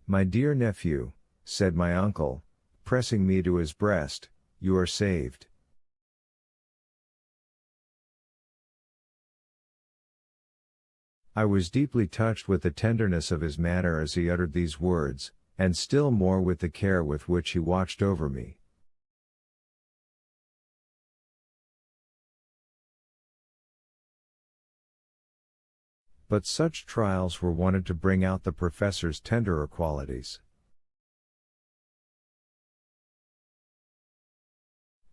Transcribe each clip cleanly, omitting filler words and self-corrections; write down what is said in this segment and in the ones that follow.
My dear nephew, said my uncle, pressing me to his breast, you are saved. I was deeply touched with the tenderness of his manner as he uttered these words, and still more with the care with which he watched over me. But such trials were wanted to bring out the professor's tenderer qualities.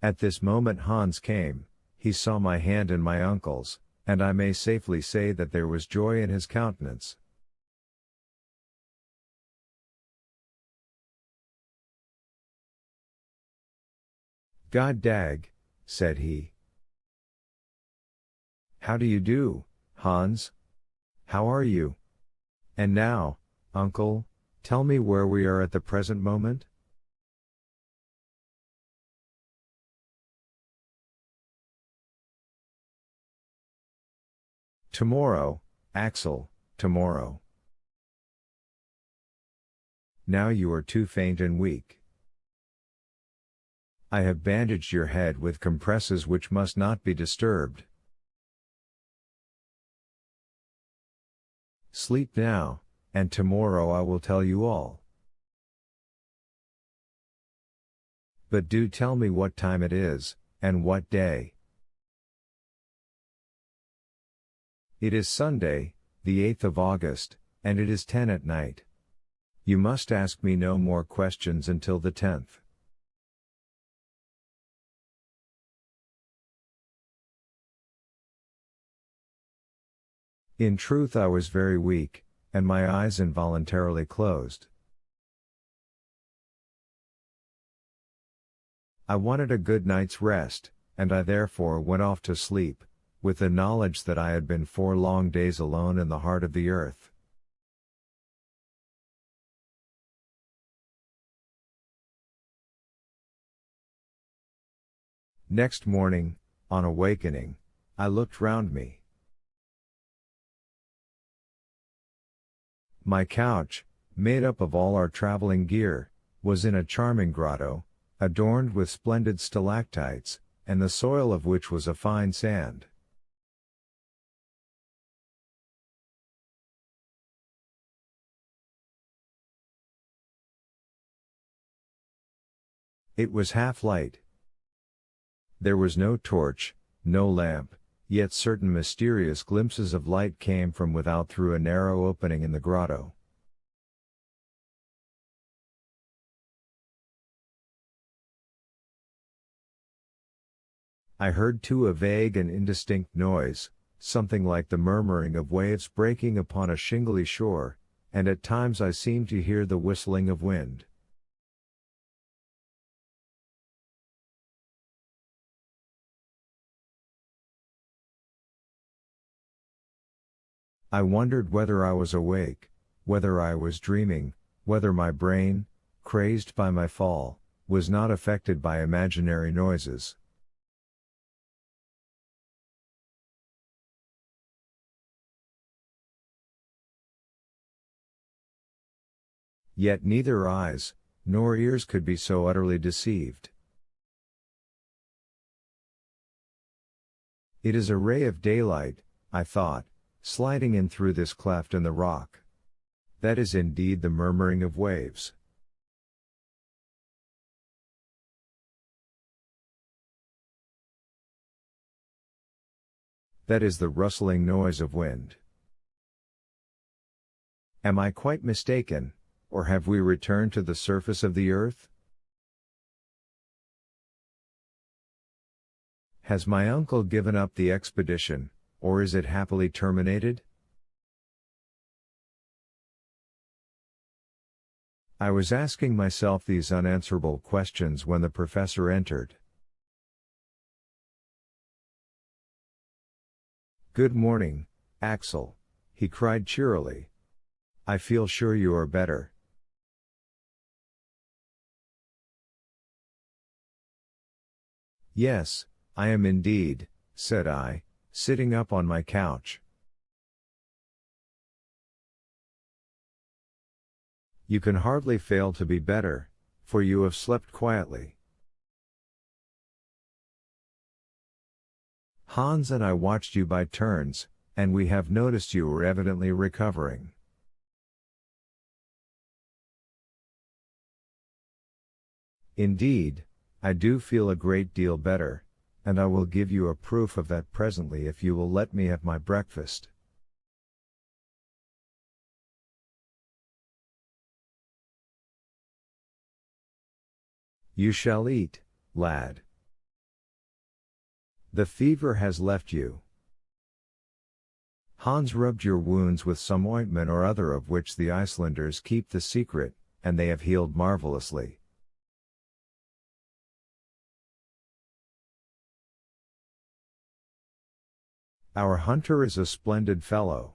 At this moment Hans came, he saw my hand in my uncle's, and I may safely say that there was joy in his countenance. God dag, said he. How do you do, Hans? How are you? And now, uncle, tell me where we are at the present moment? Tomorrow, Axel, tomorrow. Now you are too faint and weak. I have bandaged your head with compresses which must not be disturbed. Sleep now, and tomorrow I will tell you all. But do tell me what time it is, and what day. It is Sunday, the 8th of August, and it is 10 at night. You must ask me no more questions until the 10th. In truth I was very weak, and my eyes involuntarily closed. I wanted a good night's rest, and I therefore went off to sleep, with the knowledge that I had been 4 long days alone in the heart of the earth. Next morning, on awakening, I looked round me. My couch, made up of all our traveling gear, was in a charming grotto, adorned with splendid stalactites, and the soil of which was a fine sand. It was half light. There was no torch, no lamp, yet certain mysterious glimpses of light came from without through a narrow opening in the grotto. I heard too a vague and indistinct noise, something like the murmuring of waves breaking upon a shingly shore, and at times I seemed to hear the whistling of wind. I wondered whether I was awake, whether I was dreaming, whether my brain, crazed by my fall, was not affected by imaginary noises. Yet neither eyes, nor ears could be so utterly deceived. It is a ray of daylight, I thought, sliding in through this cleft in the rock. That is indeed the murmuring of waves. That is the rustling noise of wind. Am I quite mistaken, or have we returned to the surface of the earth? Has my uncle given up the expedition, or is it happily terminated? I was asking myself these unanswerable questions when the professor entered. Good morning, Axel, he cried cheerily. I feel sure you are better. Yes, I am indeed, said I, sitting up on my couch. You can hardly fail to be better, for you have slept quietly. Hans and I watched you by turns, and we have noticed you were evidently recovering. Indeed, I do feel a great deal better, and I will give you a proof of that presently if you will let me have my breakfast. You shall eat, lad. The fever has left you. Hans rubbed your wounds with some ointment or other of which the Icelanders keep the secret, and they have healed marvelously. Our hunter is a splendid fellow.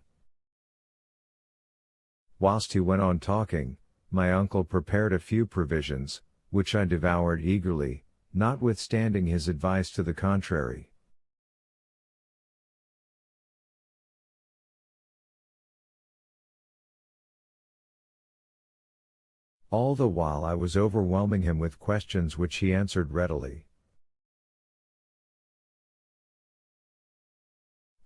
Whilst he went on talking, my uncle prepared a few provisions, which I devoured eagerly, notwithstanding his advice to the contrary. All the while I was overwhelming him with questions which he answered readily.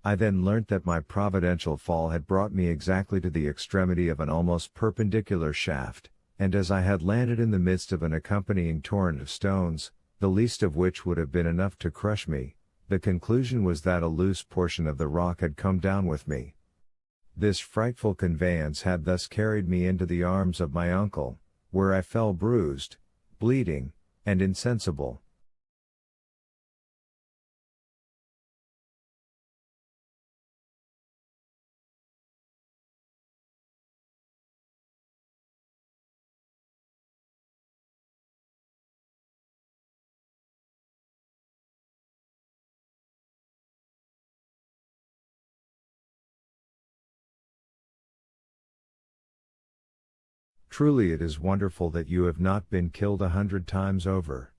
I then learnt that my providential fall had brought me exactly to the extremity of an almost perpendicular shaft, and as I had landed in the midst of an accompanying torrent of stones, the least of which would have been enough to crush me, the conclusion was that a loose portion of the rock had come down with me. This frightful conveyance had thus carried me into the arms of my uncle, where I fell bruised, bleeding, and insensible. Truly it is wonderful that you have not been killed 100 times over.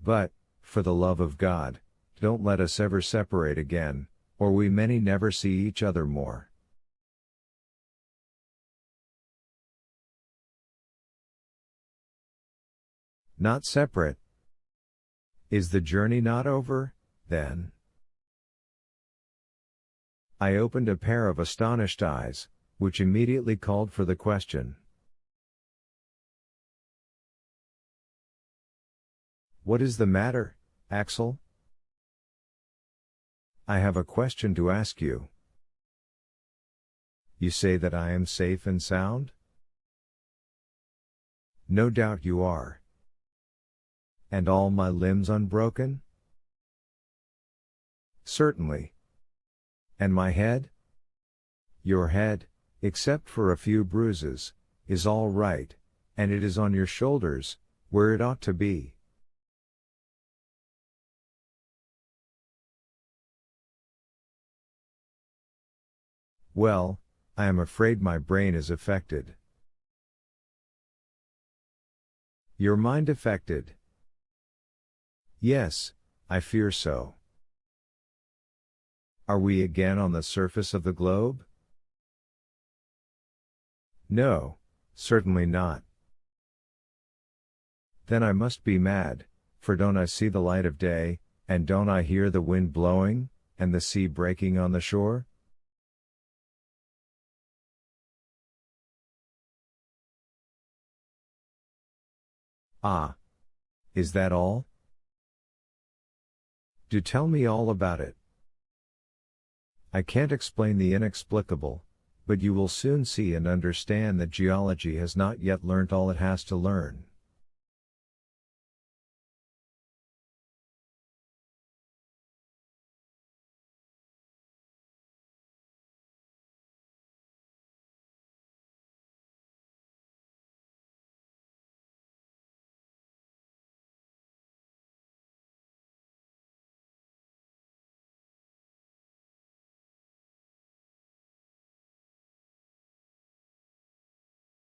But, for the love of God, don't let us ever separate again, or we many never see each other more. Not separate? Is the journey not over, then? I opened a pair of astonished eyes, which immediately called for the question. What is the matter, Axel? I have a question to ask you. You say that I am safe and sound? No doubt you are. And all my limbs unbroken? Certainly. And my head? Your head, except for a few bruises, is all right, and it is on your shoulders, where it ought to be. Well, I am afraid my brain is affected. Your mind affected? Yes, I fear so. Are we again on the surface of the globe? No, certainly not. Then I must be mad, for don't I see the light of day, and don't I hear the wind blowing, and the sea breaking on the shore? Ah! Is that all? Do tell me all about it. I can't explain the inexplicable, but you will soon see and understand that geology has not yet learnt all it has to learn.